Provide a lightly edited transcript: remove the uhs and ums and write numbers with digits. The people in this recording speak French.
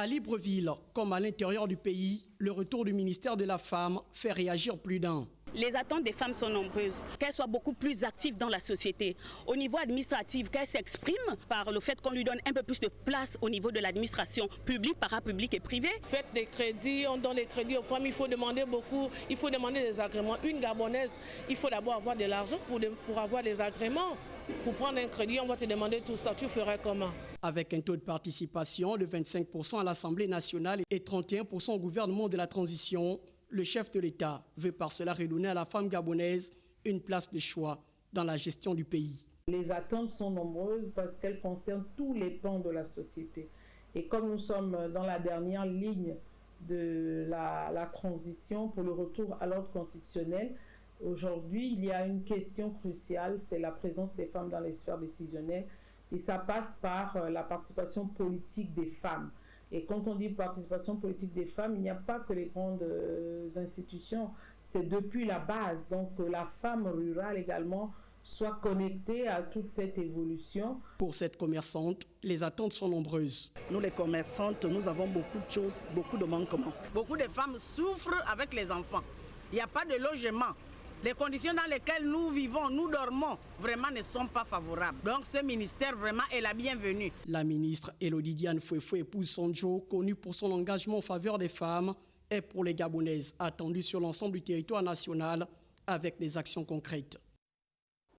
À Libreville, comme à l'intérieur du pays, le retour du ministère de la Femme fait réagir plus d'un. Les attentes des femmes sont nombreuses, qu'elles soient beaucoup plus actives dans la société. Au niveau administratif, qu'elles s'expriment par le fait qu'on lui donne un peu plus de place au niveau de l'administration publique, parapublique et privée. Faites des crédits, on donne les crédits aux femmes, il faut demander beaucoup, il faut demander des agréments. Une Gabonaise, il faut d'abord avoir de l'argent pour avoir des agréments. Pour prendre un crédit, on va te demander tout ça, tu ferais comment? Avec un taux de participation de 25% à l'Assemblée nationale et 31% au gouvernement de la transition, le chef de l'État veut par cela redonner à la femme gabonaise une place de choix dans la gestion du pays. Les attentes sont nombreuses parce qu'elles concernent tous les pans de la société. Et comme nous sommes dans la dernière ligne de la transition pour le retour à l'ordre constitutionnel, aujourd'hui, il y a une question cruciale, c'est la présence des femmes dans les sphères décisionnelles. Et ça passe par la participation politique des femmes. Et quand on dit participation politique des femmes, il n'y a pas que les grandes institutions, c'est depuis la base. Donc la femme rurale également soit connectée à toute cette évolution. Pour cette commerçante, les attentes sont nombreuses. Nous les commerçantes, nous avons beaucoup de choses, beaucoup de manquements. Beaucoup de femmes souffrent avec les enfants. Il n'y a pas de logement. Les conditions dans lesquelles nous vivons, nous dormons, vraiment ne sont pas favorables. Donc ce ministère vraiment est la bienvenue. La ministre Elodie Diane Fouefoué, épouse Sonjo, connue pour son engagement en faveur des femmes, est pour les Gabonaises attendue sur l'ensemble du territoire national avec des actions concrètes.